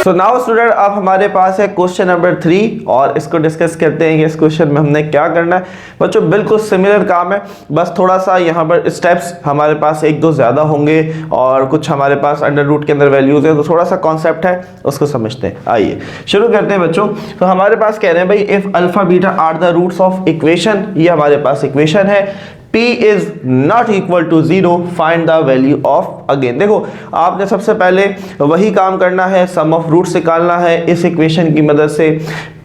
So now student, अब हमारे पास है क्वेश्चन नंबर 3 और इसको डिस्कस करते हैं कि इस क्वेश्चन में हमने क्या करना है। बच्चों बिल्कुल सिमिलर काम है, बस थोड़ा सा यहाँ पर स्टेप्स हमारे पास एक दो ज़्यादा होंगे और कुछ हमारे पास अंडर रूट के अंदर वैल्यूज़ है, तो थोड़ा सा कॉन्सेप्ट है उसको समझते हैं। आइए शुरू करते हैं बच्चों। तो हमारे पास कह रहे हैं भाई if alpha beta are the roots of equation, ये हमारे पास इक्वेशन है। P is not equal to 0, find the value of again। देखो आपने सबसे पहले वही काम करना है, सम ऑफ रूट्स निकालना है, इस इक्वेशन की मदद से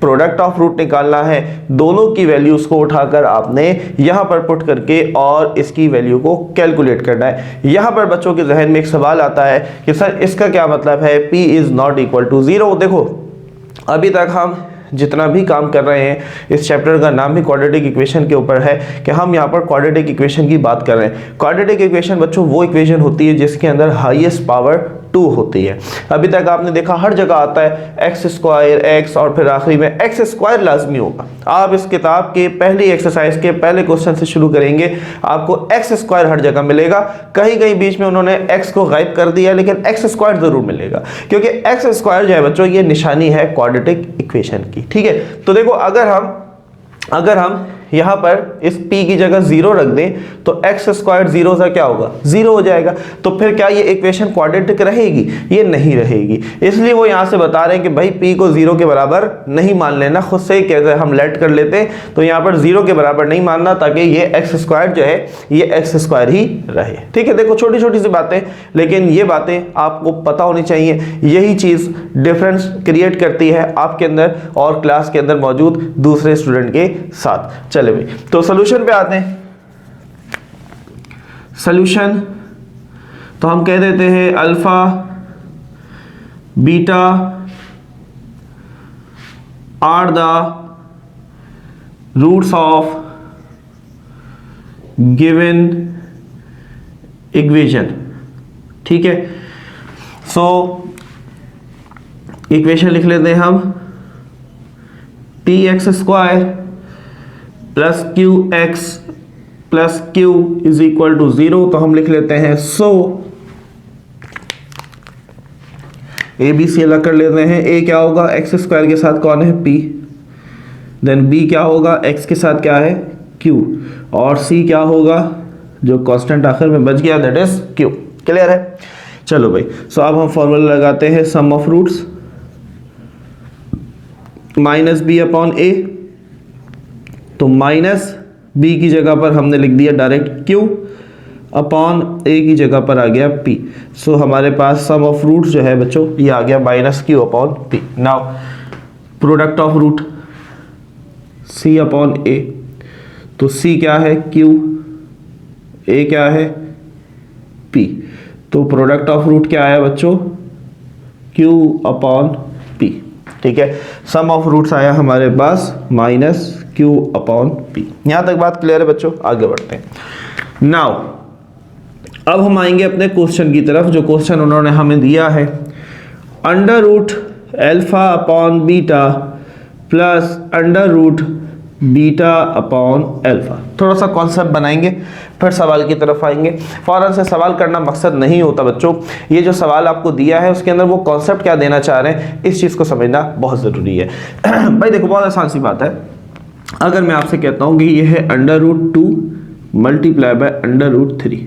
प्रोडक्ट ऑफ रूट निकालना है, दोनों की वैल्यूज को उठाकर आपने यहाँ पर पुट करके और इसकी वैल्यू को कैलकुलेट करना है। यहाँ पर बच्चों के जहन में एक सवाल आता है कि सर इसका क्या मतलब है P is not equal to 0। देखो अभी तक हम जितना भी काम कर रहे हैं, इस चैप्टर का नाम भी क्वाड्रेटिक इक्वेशन के ऊपर है कि हम यहाँ पर क्वाड्रेटिक इक्वेशन की बात कर रहे हैं। क्वाड्रेटिक इक्वेशन बच्चों वो इक्वेशन होती है जिसके अंदर हाईएस्ट पावर 2 होती है। अभी तक आपने देखा हर जगह आता है एक्स स्क्वायर एक्स और फिर आखिरी में एक्स स्क्वायर लाजमी होगा। आप इस किताब के पहली एक्सरसाइज के पहले क्वेश्चन से शुरू करेंगे, आपको एक्स स्क्वायर हर जगह मिलेगा। कहीं कहीं बीच में उन्होंने एक्स को गायब कर दिया, लेकिन एक्स स्क्वायर जरूर मिलेगा, क्योंकि एक्स स्क्वायर जो है बच्चों ये निशानी है क्वाड्रेटिक इक्वेशन की। ठीक है, तो देखो अगर हम यहाँ पर इस p की जगह 0 रख दें तो एक्स स्क्वायर 0 सा क्या होगा, 0 हो जाएगा। तो फिर क्या ये इक्वेशन क्वाड्रेटिक रहेगी? ये नहीं रहेगी। इसलिए वो यहाँ से बता रहे हैं कि भाई p को 0 के बराबर नहीं मान लेना। खुद से ही कहते हैं हम लेट कर लेते हैं, तो यहाँ पर 0 के बराबर नहीं मानना, ताकि ये एक्स स्क्वायर जो है ये एक्स स्क्वायर ही रहे। ठीक है, देखो छोटी छोटी सी बातें, लेकिन ये बातें आपको पता होनी चाहिए। यही चीज़ डिफरेंस क्रिएट करती है आपके अंदर और क्लास के अंदर मौजूद दूसरे स्टूडेंट के साथ। चले भाई, तो सॉल्यूशन पे आते हैं। सॉल्यूशन तो हम कह देते हैं alpha beta are the roots of given equation. ठीक है, सो इक्वेशन लिख लेते हैं हम, T x square plus q x plus q is equal to 0। तो हम लिख लेते हैं सो ए बी सी अलग कर लेते हैं। ए क्या होगा, एक्स स्क्वायर के साथ कौन है, p। देन बी क्या होगा, एक्स के साथ क्या है, q। और सी क्या होगा, जो कांस्टेंट आखिर में बच गया, दैट इज q। क्लियर है? चलो भाई, सो अब हम फॉर्मूला लगाते हैं, sum of roots minus B upon A. तो माइनस बी की जगह पर हमने लिख दिया डायरेक्ट q अपॉन ए की जगह पर आ गया p। सो हमारे पास सम ऑफ रूट जो है बच्चों ये आ गया minus q upon p। Now product of root c upon a। तो c क्या है, q, a क्या है, p। तो प्रोडक्ट ऑफ रूट क्या आया बच्चों, q अपॉन p। ठीक है, सम ऑफ रूट्स आया हमारे पास माइनस q अपॉन p। यहां तक बात क्लियर है बच्चों? आगे बढ़ते हैं। नाउ अब हम आएंगे अपने क्वेश्चन की तरफ। जो क्वेश्चन उन्होंने हमें दिया है, under root alpha upon beta plus under root beta upon alpha. थोड़ा सा कॉन्सेप्ट बनाएंगे, फिर सवाल की तरफ आएंगे। फौरन से सवाल करना मकसद नहीं होता बच्चों, ये जो सवाल आपको दिया है उसके अंदर वो कॉन्सेप्ट क्या देना चाह रहे हैं, इस चीज़ को समझना बहुत ज़रूरी है। भाई देखो बहुत आसान सी बात है, अगर मैं आपसे कहता हूं कि ये है under root 2 multiply by under root 3,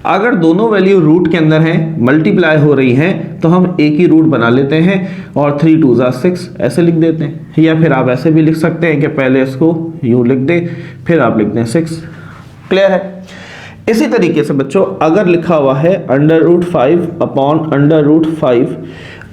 अगर दोनों वैल्यू रूट के अंदर हैं, मल्टीप्लाई हो रही हैं, तो हम एक ही रूट बना लेते हैं और 3 2 6 ऐसे लिख देते हैं। या फिर आप ऐसे भी लिख सकते हैं कि पहले इसको यूं लिख दें, फिर आप लिख दें 6। क्लियर है? इसी तरीके से बच्चों अगर लिखा हुआ है under root 5 upon under root 5,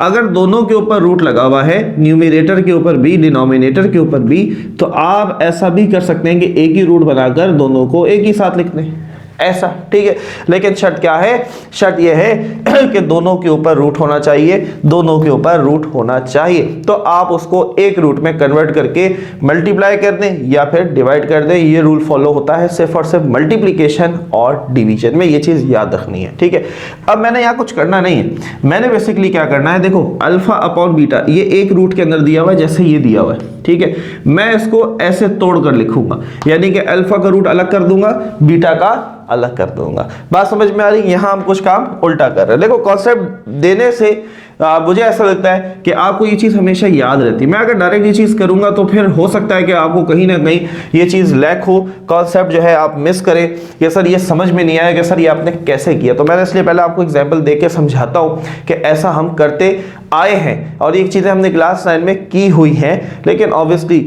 अगर दोनों के ऊपर रूट लगा हुआ है, न्यूमरेटर के ऊपर भी डिनोमिनेटर के ऊपर भी, तो आप ऐसा भी कर सकते हैं कि एक ही रूट बनाकर दोनों को एक ही साथ लिख दें, ऐसा। ठीक है, लेकिन शर्त क्या है, शर्त यह है कि दोनों के ऊपर रूट होना चाहिए, दोनों के ऊपर रूट होना चाहिए। तो आप उसको एक रूट में कन्वर्ट करके मल्टीप्लाई कर दें या फिर डिवाइड कर दें। ये रूल फॉलो होता है सिर्फ और सिर्फ मल्टीप्लिकेशन और डिवीजन में, ये चीज़ याद रखनी है। ठीक है, अब मैंने यहाँ कुछ करना नहीं है, मैंने बेसिकली क्या करना है, देखो अल्फा अपॉन बीटा ये एक रूट के अंदर दिया हुआ है, जैसे ये दिया हुआ है। ठीक है, मैं इसको ऐसे तोड़ कर लिखूंगा, यानी कि अल्फा का रूट अलग कर दूंगा, बीटा का अलग कर दूंगा। बात समझ में आ रही? यहां हम कुछ काम उल्टा कर रहे हैं। देखो कॉन्सेप्ट देने से मुझे ऐसा लगता है कि आपको ये चीज़ हमेशा याद रहती है। मैं अगर डायरेक्ट ये चीज़ करूंगा तो फिर हो सकता है कि आपको कहीं ना कहीं ये चीज़ लैक हो, कॉन्सेप्ट जो है आप मिस करें कि सर ये समझ में नहीं आया कि सर ये आपने कैसे किया। तो मैंने इसलिए पहले आपको एग्जाम्पल दे के समझाता हूँ कि ऐसा हम करते आए हैं और ये चीज़ें हमने क्लास 9 में की हुई हैं, लेकिन ऑब्वियसली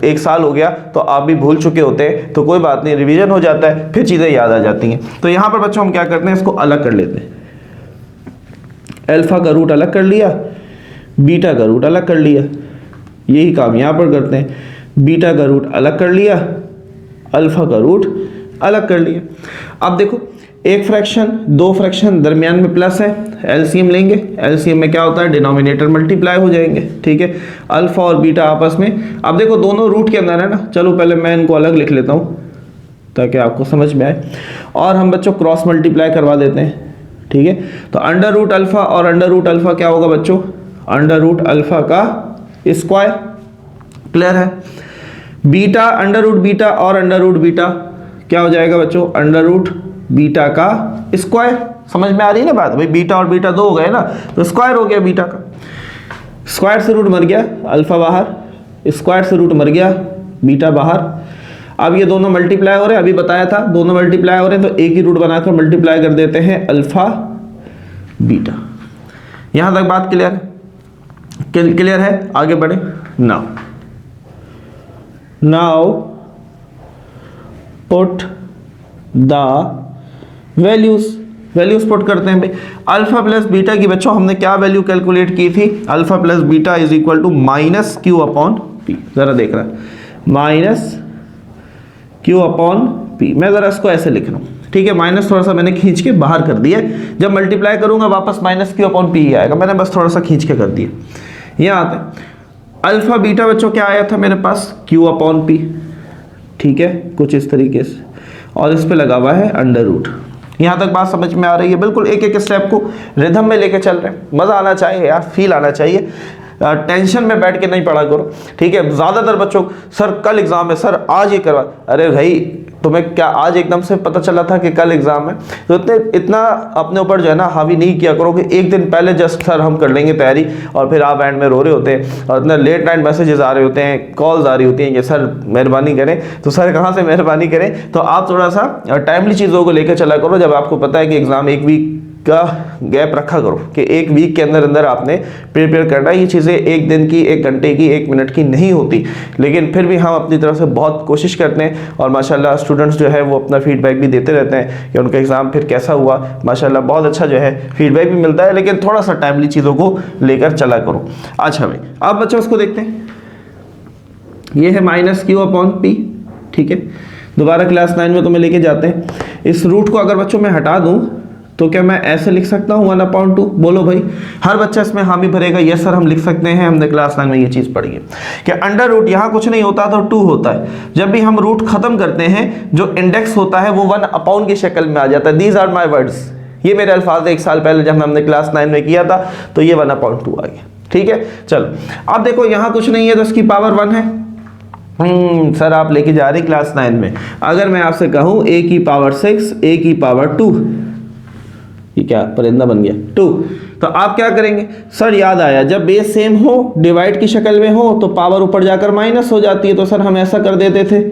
1 साल हो गया तो आप भी भूल चुके होते हैं, तो कोई बात नहीं, रिवीजन हो जाता है, फिर चीज़ें याद आ जाती हैं। तो यहाँ पर बच्चों हम क्या करते हैं, इसको अलग कर लेते हैं। अल्फा का रूट अलग कर लिया, बीटा का रूट अलग कर लिया, यही काम यहाँ पर करते हैं। बीटा का रूट अलग कर लिया, अल्फा का रूट अलग कर लिया। अब देखो, एक फ्रैक्शन, दो फ्रैक्शन, दरमियान में प्लस है, एलसीएम लेंगे। एलसीएम में क्या होता है, डिनोमिनेटर मल्टीप्लाई हो जाएंगे, ठीक है। अल्फा और बीटा आपस में, अब देखो दोनों रूट के अंदर है ना, चलो पहले मैं इनको अलग लिख लेता हूँ ताकि आपको समझ में आए, और हम बच्चों क्रॉस मल्टीप्लाई करवा देते हैं, ठीक है। तो अंडर रूट अल्फा और अंडर रूट अल्फा क्या होगा बच्चों, अंडर रूट अल्फा का स्क्वायर, क्लियर है। बीटा, अंडर रूट बीटा और अंडर रूट बीटा क्या हो जाएगा बच्चों, अंडर रूट बीटा का स्क्वायर। समझ में आ रही है ना बात, भाई बीटा और बीटा 2 हो गए ना, तो स्क्वायर हो गया बीटा का। स्क्वायर से रूट मर गया, अल्फा बाहर, स्क्वायर से रूट मर गया, बीटा बाहर। अब ये दोनों मल्टीप्लाई हो रहे हैं, अभी बताया था दोनों मल्टीप्लाई हो रहे हैं, तो एक ही रूट बनाकर मल्टीप्लाई कर देते हैं, अल्फा बीटा। यहां तक बात क्लियर है? क्लियर है, आगे बढ़े। Now put the values put करते हैं भाई। अल्फा प्लस बीटा की बच्चों हमने क्या वैल्यू कैलकुलेट की थी, alpha plus beta is equal to minus q upon p. जरा देख रहा है, माइनस क्यू अपॉन पी। मैं जरा इसको ऐसे लिख रहा हूँ, ठीक है। माइनस थोड़ा सा मैंने खींच के बाहर कर दिया, जब मल्टीप्लाई करूंगा वापस माइनस क्यू अपॉन पी आएगा, मैंने बस थोड़ा सा खींच के कर दिया। यहाँ आते हैं, अल्फा बीटा बच्चों क्या आया था मेरे पास, क्यू अपॉन पी, ठीक है, कुछ इस तरीके से, और इस पे लगा हुआ है अंडर रूट। यहाँ तक बात समझ में आ रही है? बिल्कुल एक एक स्टेप को रिदम में लेके चल रहे हैं। मज़ा आना चाहिए यार, फील आना चाहिए, टेंशन में बैठ के नहीं पढ़ा करो, ठीक है। ज़्यादातर बच्चों, सर कल एग्ज़ाम है, सर आज ही करवा, अरे भाई तुम्हें क्या आज एकदम से पता चला था कि कल एग्ज़ाम है? तो इतना अपने ऊपर जो है ना हावी नहीं किया करो कि एक दिन पहले जस्ट सर हम कर लेंगे तैयारी, और फिर आप एंड में रो रहे होते हैं और इतना लेट नाइट मैसेजेस आ रहे होते हैं, कॉल्स आ रही होती हैं कि सर मेहरबानी करें। तो सर कहाँ से मेहरबानी करें? तो आप थोड़ा सा टाइमली चीज़ों को लेकर चला करो। जब आपको पता है कि एग्ज़ाम एक वीक का गैप रखा करो कि एक वीक के अंदर अंदर आपने प्रिपेयर करना है। ये चीज़ें एक दिन की, एक घंटे की, 1 मिनट की नहीं होती, लेकिन फिर भी हम अपनी तरफ से बहुत कोशिश करते हैं, और माशाल्लाह स्टूडेंट्स जो है वो अपना फीडबैक भी देते रहते हैं कि उनका एग्ज़ाम फिर कैसा हुआ। माशाल्लाह बहुत अच्छा जो है फीडबैक भी मिलता है, लेकिन थोड़ा सा टाइमली चीज़ों को लेकर चला करो। अच्छा भाई, अब बच्चों उसको देखते हैं, ये है माइनस क्यू अपॉन पी, ठीक है। दोबारा क्लास 9 में तुम्हें लेके जाते हैं। इस रूट को अगर बच्चों मैं हटा दूं तो क्या मैं ऐसे लिख सकता हूँ 1/2? बोलो भाई, हर बच्चा इसमें हामी भरेगा, यस सर हम लिख सकते हैं, हमने क्लास 9 में ये चीज़ पढ़ी है कि अंडर रूट यहाँ कुछ नहीं होता तो 2 होता है। जब भी हम रूट खत्म करते हैं, जो इंडेक्स होता है वो 1/, की शक्ल में आ जाता है। दीज आर माई वर्ड्स, ये मेरे अल्फाज 1 साल पहले जब हमने क्लास 9 में किया था, तो ये 1/2 आ गया, ठीक है। चलो अब देखो, यहाँ कुछ नहीं है तो इसकी पावर 1 है। सर आप लेके जा रहे क्लास 9 में, अगर मैं आपसे कहूँ a की पावर 6, a की पावर 2, ये क्या परिंदा बन गया 2, तो आप क्या करेंगे? सर याद आया, जब बेस सेम हो, डिवाइड की शक्ल में हो, तो पावर ऊपर जाकर माइनस हो जाती है। तो सर हम ऐसा कर देते थे,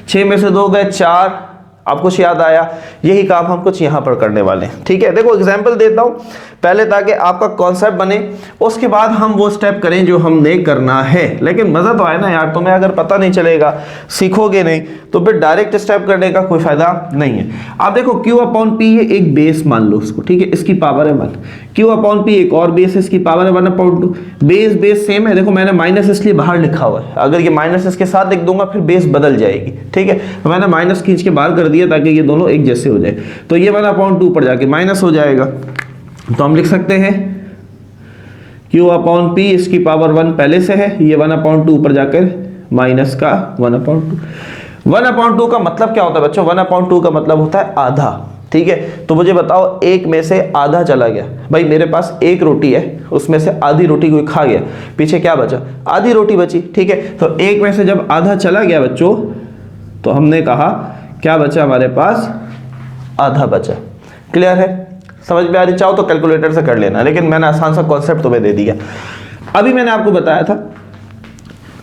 6 में से 2 गए 4। अब कुछ याद आया, यही काम हम कुछ यहाँ पर करने वाले हैं, ठीक है। देखो एग्जाम्पल देता हूँ पहले ताकि आपका कॉन्सेप्ट बने, उसके बाद हम वो स्टेप करें जो हमने करना है। लेकिन मज़ा तो आए ना यार, तुम्हें अगर पता नहीं चलेगा, सीखोगे नहीं, तो फिर डायरेक्ट स्टेप करने का कोई फायदा नहीं है। आप देखो क्यू अपॉन पी, ये एक बेस मान लो उसको, ठीक है, इसकी पावर है 1। क्यू अपॉन पी एक और बेस है, इसकी पावर है 1/2। बेस सेम है। देखो मैंने माइनस इसलिए बाहर लिखा हुआ है, अगर ये माइनस इसके साथ लिख दूंगा फिर बेस बदल जाएगी, ठीक है। तो मैंने माइनस खींच के बाहर कर दिया ताकि ये दोनों एक जैसे हो जाए। तो ये 1/2 पर जाके माइनस हो जाएगा, तो हम लिख सकते हैं Q अपॉन P, इसकी पावर 1 पहले से है, ये 1/2 ऊपर जाकर माइनस का 1/2। 1/2 का मतलब क्या होता है बच्चों? 1/2 का मतलब होता है आधा, ठीक है। तो मुझे बताओ, एक में से आधा चला गया, भाई मेरे पास एक रोटी है, उसमें से आधी रोटी कोई खा गया, पीछे क्या बचा? आधी रोटी बची, ठीक है। तो एक में से जब आधा चला गया बच्चों, तो हमने कहा क्या बचा हमारे पास? आधा बचा, क्लियर है। समझ में आ रही? चाहो तो कैलकुलेटर से कर लेना, लेकिन मैंने आसान सा कॉन्सेप्ट तुम्हें दे दिया। अभी मैंने आपको बताया था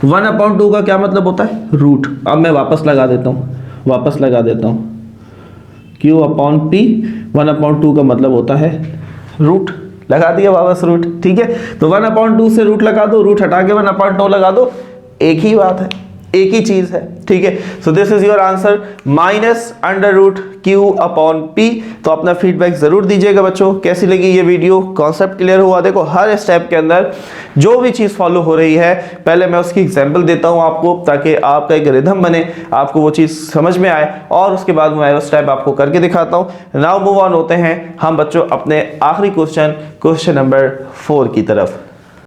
1/2 का क्या मतलब होता है? रूट। अब मैं वापस लगा देता हूँ, Q अपॉन P 1/2 का मतलब होता है रूट। लगा दिया वापस रूट, ठीक है। तो 1/2 से रूट लगा दो, रूट हटा के 1/2 लगा दो, एक ही बात है, एक ही चीज है, ठीक है। So this is your answer -√Q upon P। तो अपना फीडबैक जरूर दीजिएगा बच्चों, कैसी लगी ये वीडियो, कॉन्सेप्ट क्लियर हुआ? देखो हर स्टेप के अंदर जो भी चीज फॉलो हो रही है पहले मैं उसकी एग्जांपल देता हूं आपको, ताकि आपका एक रिदम बने, आपको वो चीज समझ में आए, और उसके बाद मैं वो स्टेप आपको करके दिखाता हूं। नाउ मूव ऑन होते हैं हम बच्चों अपने आखिरी क्वेश्चन नंबर 4 की तरफ।